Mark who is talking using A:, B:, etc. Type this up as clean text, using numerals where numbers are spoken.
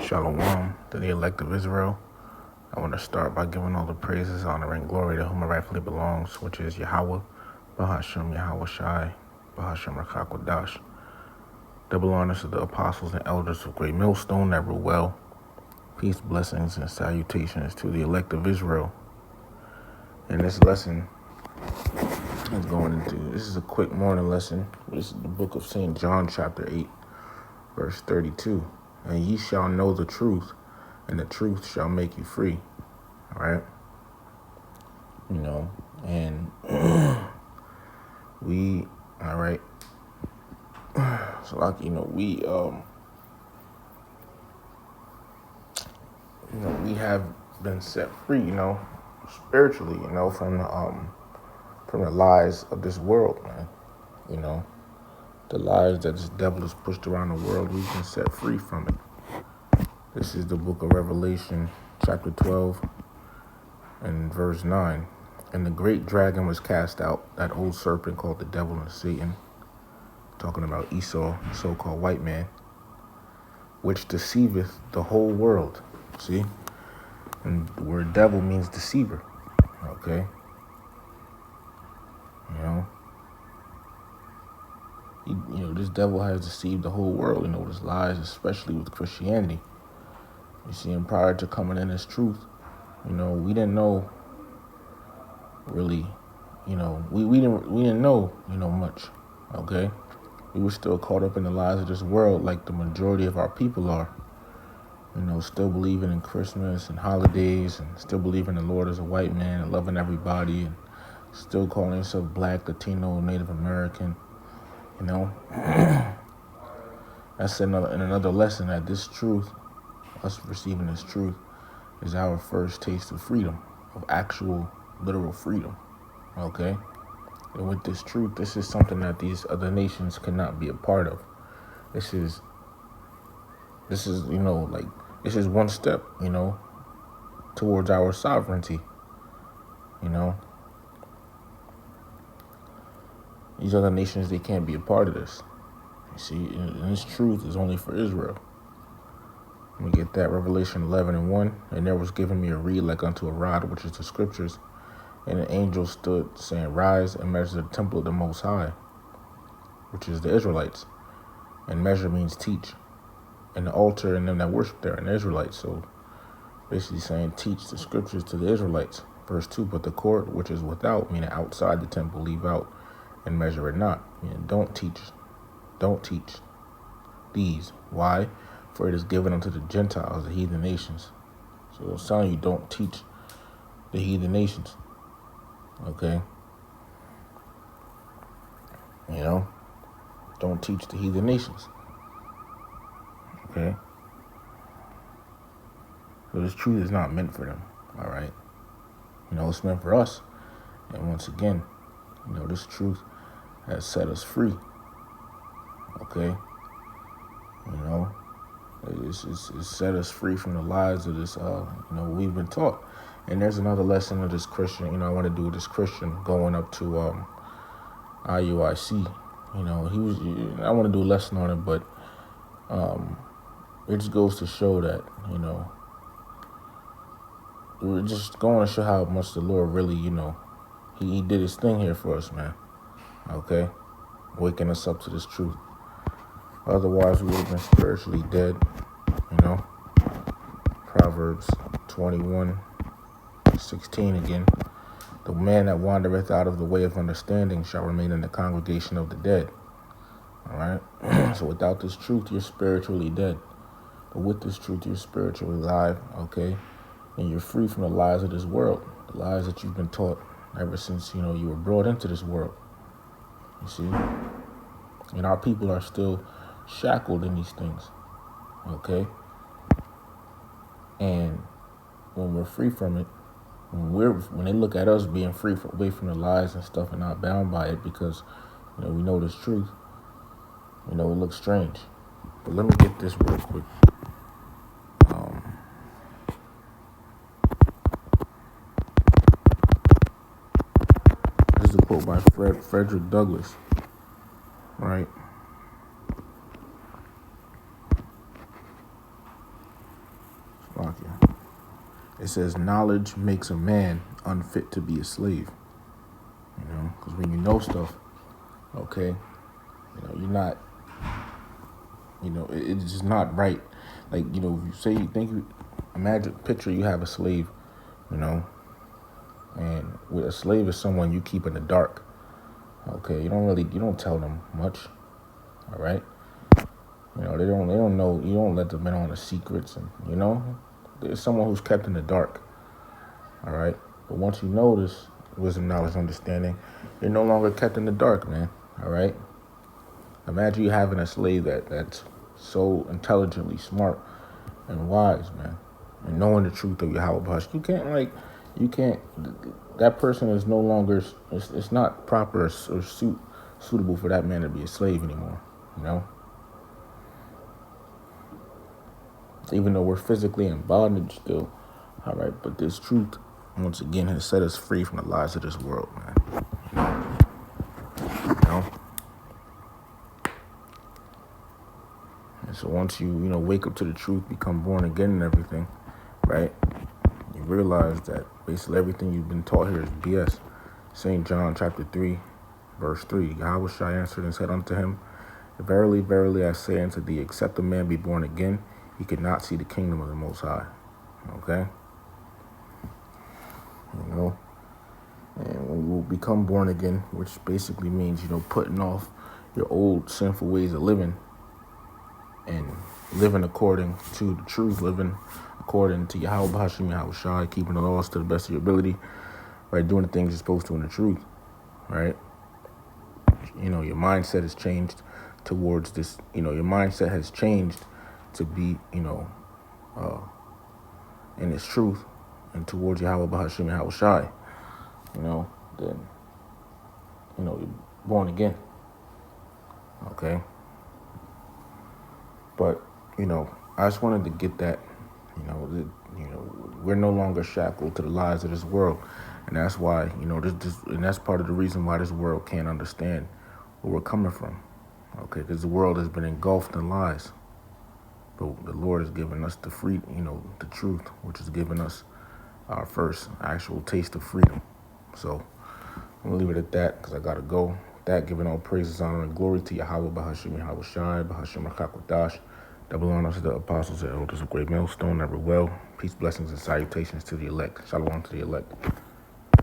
A: Shalom to the elect of Israel. I want to start by giving all the praises, honor, and glory to whom it rightfully belongs, which is Yahweh, Bahashem Yahweh Shai, Bahashem Rakakwadash. Double honors to the apostles and elders of Great Millstone that rule well. Peace, blessings, and salutations to the elect of Israel. And this lesson is this is a quick morning lesson. This is the book of St. John, chapter 8, verse 32. And ye shall know the truth, and the truth shall make you free. All right? And all right. So we have been set free, spiritually, from the lies of this world, man. The lies that this devil has pushed around the world, we've been set free from it. This is the book of Revelation, chapter 12, and verse 9. And the great dragon was cast out, that old serpent called the devil and Satan, talking about Esau, the so-called white man, which deceiveth the whole world. See? And the word devil means deceiver. Okay? This devil has deceived the whole world, with his lies, especially with Christianity. You see, and prior to coming in this truth, we didn't know really, we didn't know, much, okay? We were still caught up in the lies of this world like the majority of our people are. Still believing in Christmas and holidays, and still believing the Lord is a white man and loving everybody, and still calling himself Black, Latino, Native American, That's in another lesson, that this truth, us receiving this truth, is our first taste of freedom, of actual, literal freedom, okay? And with this truth, this is something that these other nations cannot be a part of. This is this is one step, towards our sovereignty, These other nations, they can't be a part of this. You see, and this truth is only for Israel. Let me get that. Revelation 11 and 1. And there was given me a reed like unto a rod, which is the scriptures. And an angel stood, saying, Rise and measure the temple of the Most High, which is the Israelites. And measure means teach. And the altar and them that worship there, and the Israelites. So basically saying, teach the scriptures to the Israelites. Verse 2, but the court which is without, meaning outside the temple, leave out, and measure it not. Meaning don't teach these. Why? For it is given unto the Gentiles, the heathen nations. So it's telling you, don't teach the heathen nations. Okay? Don't teach the heathen nations. Okay? So this truth is not meant for them. All right? It's meant for us. And once again, this truth has set us free. Okay? It's set us free from the lies of this, we've been taught. And there's another lesson of this Christian, I want to do with this Christian going up to IUIC. I want to do a lesson on it, but it just goes to show that, we're just going to show how much the Lord really, he did his thing here for us, man. Okay? Waking us up to this truth. Otherwise, we would have been spiritually dead, Proverbs 21:16 again. The man that wandereth out of the way of understanding shall remain in the congregation of the dead. All right? So without this truth, you're spiritually dead. But with this truth, you're spiritually alive, okay? And you're free from the lies of this world, the lies that you've been taught ever since, you were brought into this world. You see? And our people are still shackled in these things, okay? And when we're free from it, when they look at us being free away from the lies and stuff and not bound by it because, we know this truth, it looks strange. But let me get this real quick. This is a quote by Frederick Douglass, right? Salakia. It says knowledge makes a man unfit to be a slave. Because when you know stuff, okay, you're not, it's just not right. Like, if you say imagine, picture you have a slave, and with a slave is someone you keep in the dark. Okay, you don't tell them much. All right, they don't know. You don't let them in on the secrets, and there's someone who's kept in the dark. All right, but once you know this wisdom, knowledge, understanding, you're no longer kept in the dark, man. All right. Imagine you having a slave that's so intelligently smart and wise, man, and knowing the truth of Yahweh. You can't. That person is no longer. It's not proper or suitable for that man to be a slave anymore. Even though we're physically in bondage still, all right. But this truth, once again, has set us free from the lies of this world, man. And so once you wake up to the truth, become born again and everything, right? You realize that basically everything you've been taught here is BS. St. John chapter 3, verse 3. Yahweh Shai answered and said unto him, Verily, verily, I say unto thee, except a man be born again, he could not see the kingdom of the Most High. Okay? And when you become born again, which basically means, putting off your old sinful ways of living and living according to the truth, living according to Yahweh B'Hashem Yahweh Shai, keeping the laws to the best of your ability, right? Doing the things you're supposed to in the truth, right? Your mindset has changed towards this, your mindset has changed to be, in its truth and towards Yahweh B'Hashem Yahweh Shai, then, you're born again, okay? But, I just wanted to get that, we're no longer shackled to the lies of this world. And that's why, and that's part of the reason why this world can't understand where we're coming from. Okay, because the world has been engulfed in lies. But the Lord has given us the the truth, which has given us our first actual taste of freedom. So I'm going to leave it at that because I got to go. With that, giving all praises, honor, and glory to Yahweh, B'Hashem Yahweh Shai, B'Hashem Rakakwadash. Double honors to the apostles and elders of Great Millstone, never well. Peace, blessings, and salutations to the elect. Shalom to the elect.